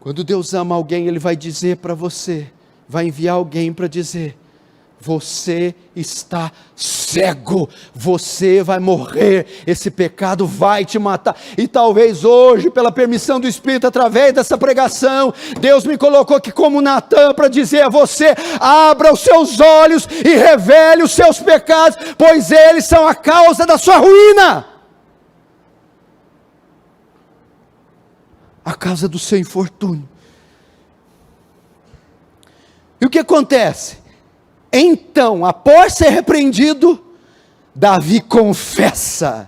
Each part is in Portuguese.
Quando Deus ama alguém, Ele vai dizer para você, vai enviar alguém para dizer: você está cego, você vai morrer, esse pecado vai te matar. E talvez hoje, pela permissão do Espírito, através dessa pregação, Deus me colocou aqui como Natan para dizer a você: abra os seus olhos e revele os seus pecados, pois eles são a causa da sua ruína, a causa do seu infortúnio. E o que acontece? Então, após ser repreendido, Davi confessa,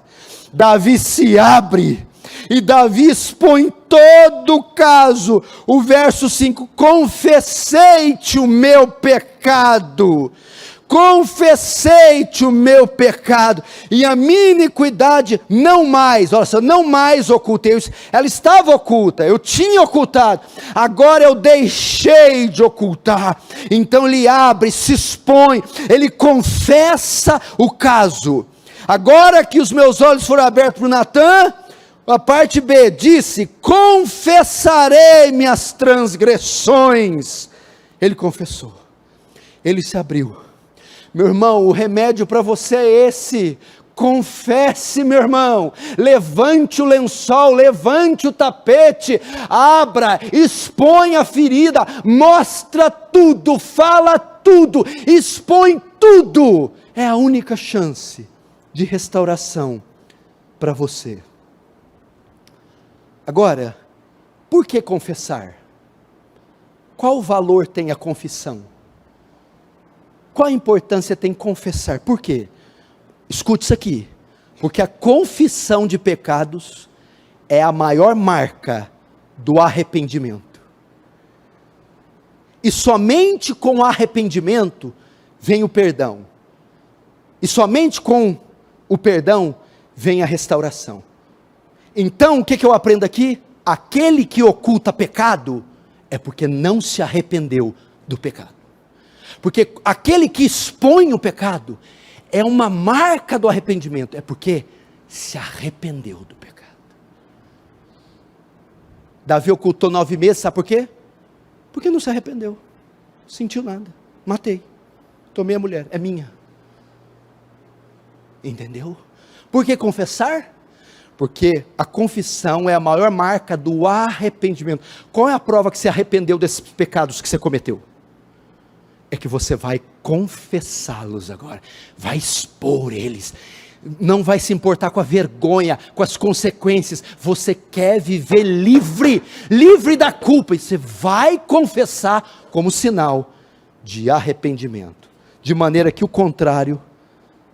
Davi se abre, e Davi expõe todo o caso. O verso 5, confessei-te o meu pecado, confessei-te o meu pecado, e a minha iniquidade não mais, olha só, não mais ocultei, ela estava oculta, eu tinha ocultado, agora eu deixei de ocultar. Então ele abre, se expõe, ele confessa o caso. Agora que os meus olhos foram abertos para Natan, a parte B, disse: confessarei minhas transgressões. Ele confessou, ele se abriu. Meu irmão, o remédio para você é esse: confesse, meu irmão, levante o lençol, levante o tapete, abra, expõe a ferida, mostra tudo, fala tudo, expõe tudo. É a única chance de restauração para você. Agora, por que confessar? Qual valor tem a confissão? Qual a importância tem confessar? Por quê? Escute isso aqui. Porque a confissão de pecados é a maior marca do arrependimento. E somente com o arrependimento vem o perdão. E somente com o perdão vem a restauração. Então, o que eu aprendo aqui? Aquele que oculta pecado é porque não se arrependeu do pecado. Porque aquele que expõe o pecado é uma marca do arrependimento, é porque se arrependeu do pecado. Davi ocultou 9 meses, sabe por quê? Porque não se arrependeu, sentiu nada, matei, tomei a mulher, é minha. Entendeu? Por que confessar? Porque a confissão é a maior marca do arrependimento. Qual é a prova que você arrependeu desses pecados que você cometeu? É que você vai confessá-los agora, vai expor eles, não vai se importar com a vergonha, com as consequências. Você quer viver livre, livre da culpa, e você vai confessar como sinal de arrependimento, de maneira que o contrário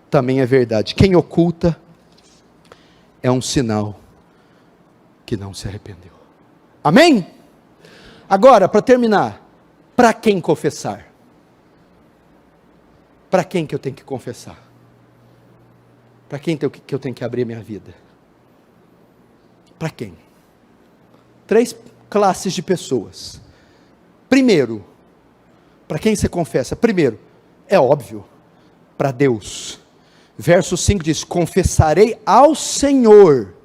também é verdade. Quem oculta é um sinal que não se arrependeu. Amém? Agora, para terminar, para quem confessar? Para quem que eu tenho que confessar? Para quem que eu tenho que abrir minha vida? Para quem? 3 classes de pessoas. Primeiro, para quem você confessa? Primeiro, é óbvio, para Deus. Verso 5 diz: confessarei ao Senhor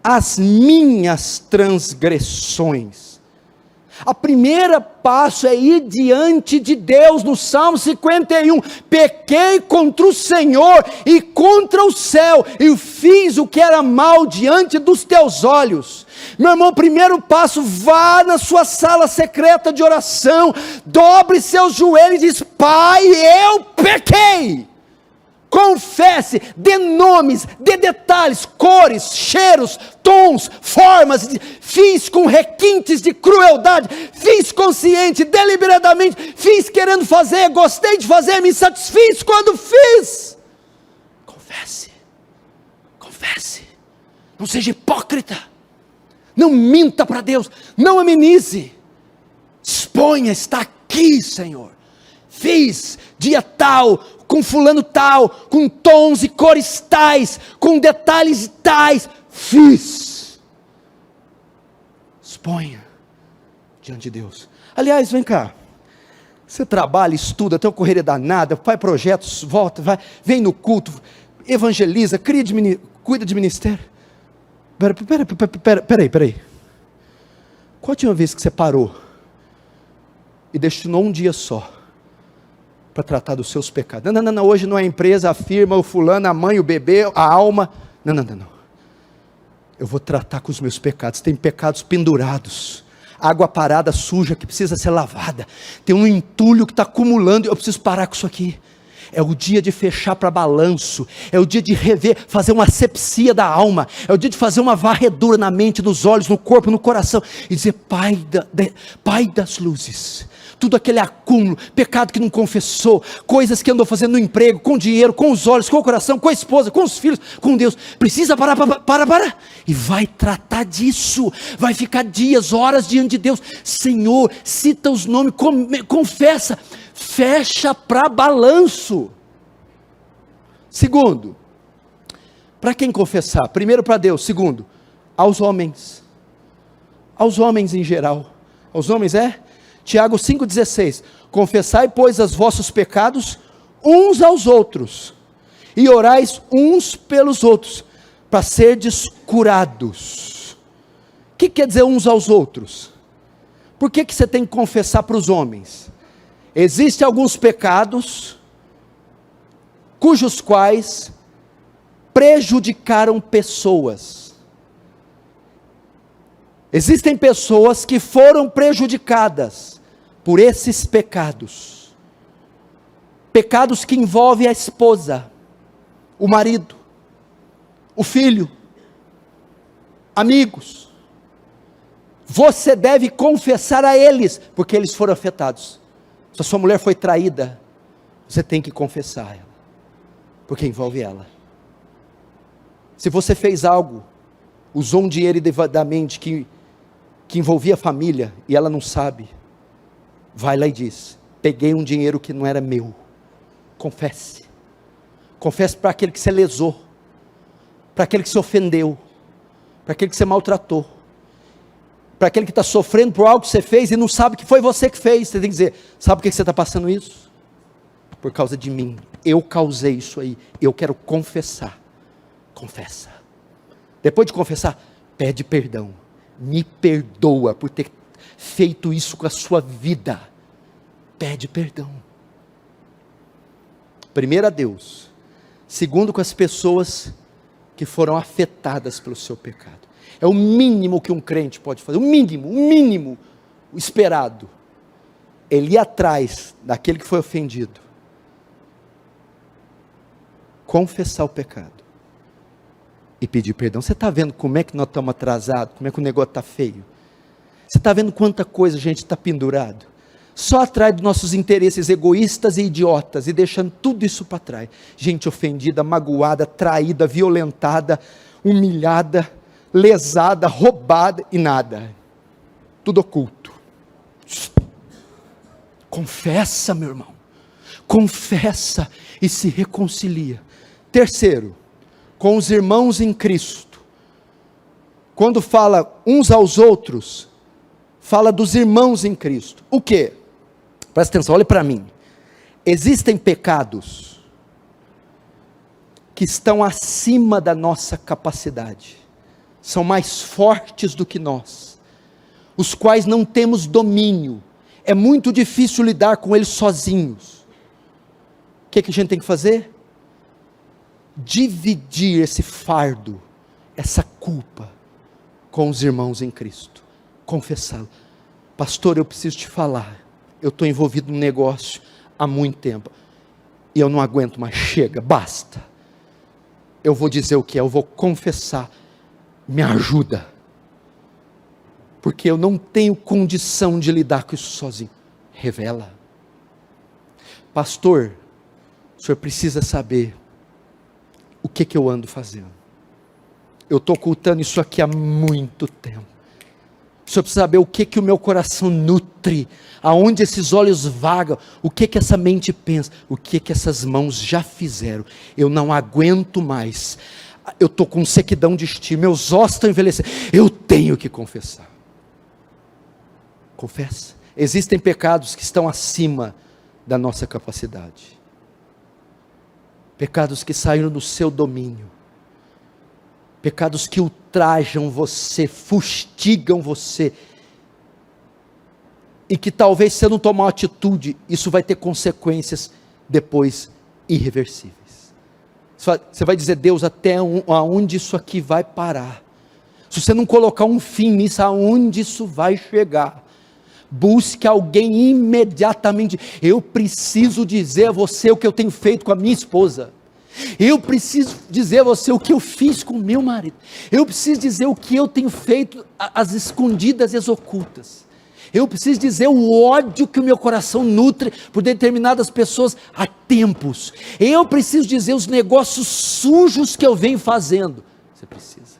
as minhas transgressões. A primeira passo é ir diante de Deus. No Salmo 51, pequei contra o Senhor e contra o céu, e fiz o que era mal diante dos teus olhos. Meu irmão, primeiro passo: vá na sua sala secreta de oração, dobre seus joelhos e diz: Pai, eu pequei. Confesse, dê nomes, dê detalhes, cores, cheiros, tons, formas. Fiz com requintes de crueldade, fiz consciente, deliberadamente, fiz querendo fazer, gostei de fazer, me satisfiz quando fiz. Confesse, confesse, não seja hipócrita, não minta para Deus, não amenize, exponha: está aqui, Senhor, fiz dia tal, com fulano tal, com tons e cores tais, com detalhes tais, fiz. Exponha diante de Deus. Aliás, vem cá, você trabalha, estuda, tem uma correria danada, faz projetos, volta, vai, vem no culto, evangeliza, cuida de ministério. Peraí. Qual a última vez que você parou e destinou um dia só para tratar dos seus pecados? Não, hoje não é a empresa, a firma, o fulano, a mãe, o bebê, a alma. Não. Eu vou tratar com os meus pecados. Tem pecados pendurados, água parada, suja, que precisa ser lavada. Tem um entulho que está acumulando, eu preciso parar com isso aqui. É o dia de fechar para balanço, é o dia de rever, fazer uma asepsia da alma, é o dia de fazer uma varredura na mente, nos olhos, no corpo, no coração, e dizer: Pai das luzes, tudo aquele acúmulo, pecado que não confessou, coisas que andou fazendo no emprego, com dinheiro, com os olhos, com o coração, com a esposa, com os filhos, com Deus, precisa parar, e vai tratar disso, vai ficar dias, horas diante de Deus. Senhor, cita os nomes, confessa, fecha para balanço. Segundo, para quem confessar? Primeiro para Deus. Segundo, aos homens em geral. Aos homens Tiago 5,16, confessai pois os vossos pecados uns aos outros, e orais uns pelos outros, para serdes curados. O que quer dizer uns aos outros? Por que você tem que confessar para os homens? Existem alguns pecados, cujos quais prejudicaram pessoas. Existem pessoas que foram prejudicadas por esses pecados. Pecados que envolvem a esposa, o marido, o filho, amigos. Você deve confessar a eles, porque eles foram afetados. Se a sua mulher foi traída, você tem que confessar ela, porque envolve ela. Se você fez algo, usou um dinheiro indevidamente que envolvia a família, e ela não sabe, vai lá e diz: peguei um dinheiro que não era meu. Confesse para aquele que você lesou, para aquele que se ofendeu, para aquele que você maltratou, para aquele que está sofrendo por algo que você fez e não sabe que foi você que fez. Você tem que dizer: sabe por que você está passando isso? Por causa de mim, eu causei isso aí, eu quero confessar. Confessa. Depois de confessar, pede perdão, me perdoa por ter feito isso com a sua vida. Pede perdão. Primeiro a Deus, segundo com as pessoas que foram afetadas pelo seu pecado. É o mínimo que um crente pode fazer, o mínimo, o esperado. Ele ir atrás daquele que foi ofendido, confessar o pecado e pedir perdão. Você está vendo como é que nós estamos atrasados, como é que o negócio está feio? Você está vendo quanta coisa a gente está pendurado? Só atrás dos nossos interesses egoístas e idiotas, e deixando tudo isso para trás. Gente ofendida, magoada, traída, violentada, humilhada, lesada, roubada e nada. Tudo oculto. Confessa, meu irmão. Confessa e se reconcilia. Terceiro, com os irmãos em Cristo. Quando fala uns aos outros, fala dos irmãos em Cristo. O quê? Presta atenção, olhe para mim. Existem pecados que estão acima da nossa capacidade, são mais fortes do que nós, os quais não temos domínio, é muito difícil lidar com eles sozinhos. O que a gente tem que fazer? Dividir esse fardo, essa culpa, com os irmãos em Cristo, confessá-lo. Pastor, eu preciso te falar, eu estou envolvido num negócio há muito tempo, e eu não aguento mais, chega, basta. Eu vou dizer o que é, eu vou confessar, me ajuda, porque eu não tenho condição de lidar com isso sozinho. Revela. Pastor, o senhor precisa saber o que eu ando fazendo. Eu estou ocultando isso aqui há muito tempo. O senhor precisa saber o que o meu coração nutre, aonde esses olhos vagam, o que essa mente pensa, o que essas mãos já fizeram. Eu não aguento mais, eu estou com sequidão de estilo, meus ossos estão envelhecendo, eu tenho que confessar. Confessa. Existem pecados que estão acima da nossa capacidade, pecados que saíram do seu domínio, pecados que ultrajam você, fustigam você, e que talvez se eu não tomar uma atitude, isso vai ter consequências depois irreversíveis. Você vai dizer: Deus, até aonde isso aqui vai parar? Se você não colocar um fim nisso, aonde isso vai chegar? Busque alguém imediatamente. Eu preciso dizer a você o que eu tenho feito com a minha esposa. Eu preciso dizer a você o que eu fiz com o meu marido. Eu preciso dizer o que eu tenho feito às escondidas e às ocultas. Eu preciso dizer o ódio que o meu coração nutre por determinadas pessoas há tempos. Eu preciso dizer os negócios sujos que eu venho fazendo. Você precisa.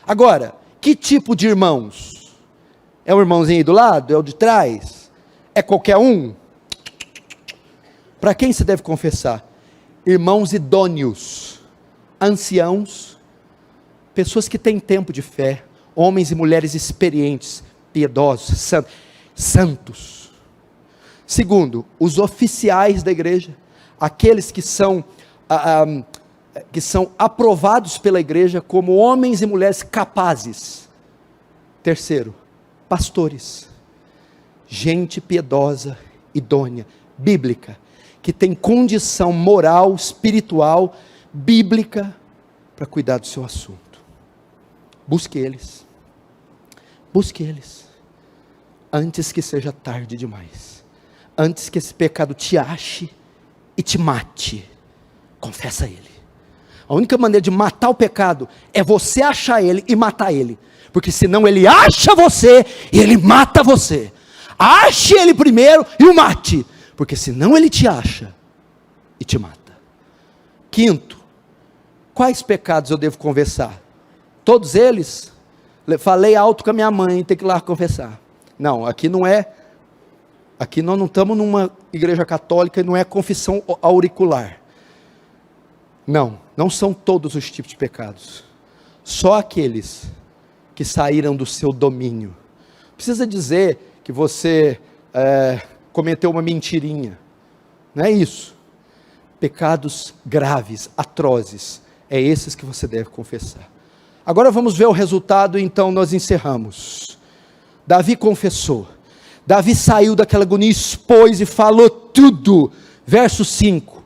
Agora, que tipo de irmãos? É o irmãozinho aí do lado? É o de trás? É qualquer um? Para quem você deve confessar? Irmãos idôneos, anciãos, pessoas que têm tempo de fé, homens e mulheres experientes, piedosos, santos. Segundo, os oficiais da igreja, aqueles que são aprovados pela igreja como homens e mulheres capazes. Terceiro, pastores, gente piedosa, idônea, bíblica, que tem condição moral, espiritual, bíblica, para cuidar do seu assunto. Busque eles, antes que seja tarde demais, antes que esse pecado te ache e te mate. Confessa ele. A única maneira de matar o pecado é você achar ele e matar ele, porque senão ele acha você e ele mata você. Ache ele primeiro e o mate, porque senão ele te acha e te mata. Quinto, quais pecados eu devo confessar? Todos eles? Falei alto com a minha mãe, tem que ir lá confessar. Não, aqui não é, aqui nós não estamos numa igreja católica e não é confissão auricular. Não são todos os tipos de pecados. Só aqueles que saíram do seu domínio. Precisa dizer que você cometeu uma mentirinha. Não é isso. Pecados graves, atrozes, é esses que você deve confessar. Agora vamos ver o resultado, então nós encerramos. Davi confessou. Davi saiu daquela agonia, expôs e falou tudo. Verso 5.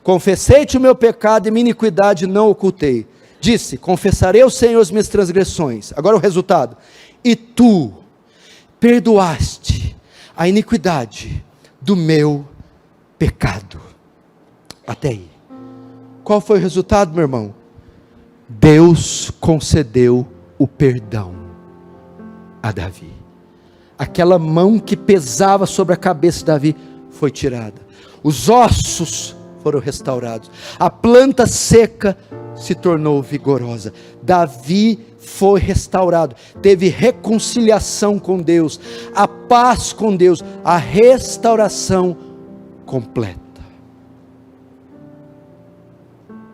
Confessei-te o meu pecado e minha iniquidade não ocultei. Disse: confessarei ao Senhor as minhas transgressões. Agora o resultado. E tu perdoaste a iniquidade do meu pecado. Até aí. Qual foi o resultado, meu irmão? Deus concedeu o perdão a Davi. Aquela mão que pesava sobre a cabeça de Davi foi tirada. Os ossos foram restaurados. A planta seca se tornou vigorosa. Davi foi restaurado. Teve reconciliação com Deus. A paz com Deus. A restauração completa.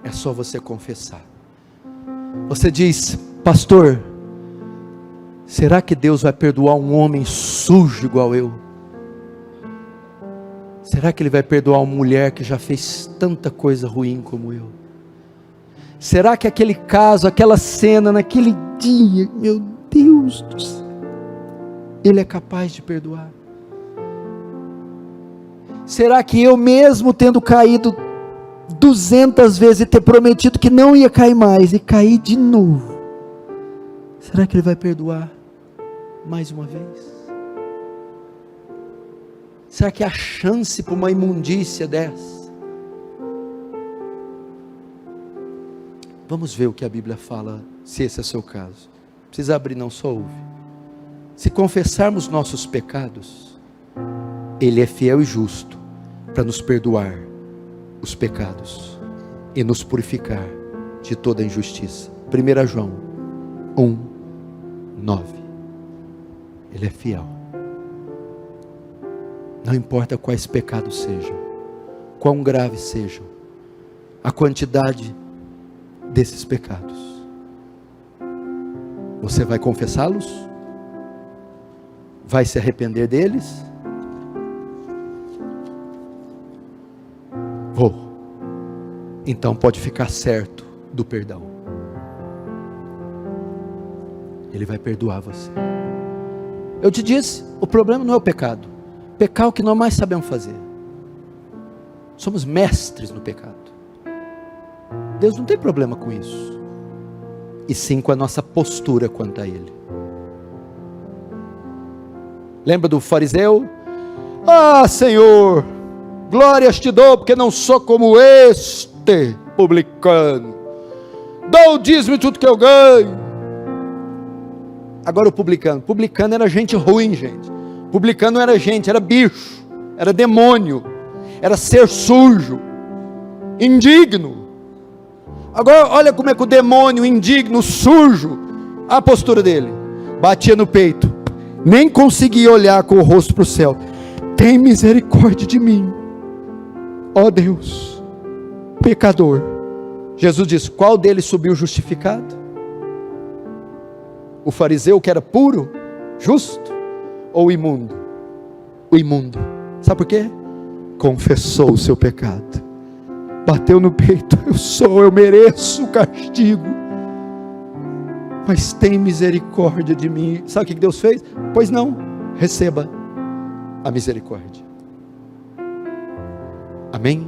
É só você confessar. Você diz: pastor, será que Deus vai perdoar um homem sujo igual eu? Será que Ele vai perdoar uma mulher que já fez tanta coisa ruim como eu? Será que aquele caso, aquela cena, naquele dia, meu Deus do céu, Ele é capaz de perdoar? Será que eu mesmo tendo caído 200 vezes e ter prometido que não ia cair mais, e cair de novo, será que Ele vai perdoar mais uma vez? Será que há chance para uma imundícia dessa? Vamos ver o que a Bíblia fala, se esse é o seu caso. Não precisa abrir não, só ouve. Se confessarmos nossos pecados, Ele é fiel e justo para nos perdoar os pecados e nos purificar de toda injustiça. 1 João 1:9. Ele é fiel. Não importa quais pecados sejam, quão graves sejam, a quantidade desses pecados, você vai confessá-los? Vai se arrepender deles? Vou. Então pode ficar certo do perdão. Ele vai perdoar você. Eu te disse, o problema não é o pecado. Pecar é o que nós mais sabemos fazer. Somos mestres no pecado. Deus não tem problema com isso. E sim com a nossa postura quanto a Ele. Lembra do fariseu? Ah, Senhor, glórias te dou, porque não sou como este publicano. Dou o dízimo de tudo que eu ganho. Agora o publicano era gente ruim, gente. Publicano era gente, era bicho, era demônio, era ser sujo, indigno. Agora olha como é que o demônio indigno, sujo, a postura dele, batia no peito, nem conseguia olhar com o rosto para o céu. Tem misericórdia de mim, ó Deus, pecador. Jesus disse, qual deles subiu justificado? O fariseu que era puro, justo, ou o imundo? O imundo. Sabe por quê? Confessou o seu pecado, bateu no peito, eu mereço o castigo, mas tem misericórdia de mim. Sabe o que Deus fez? Pois não, receba a misericórdia. Amém?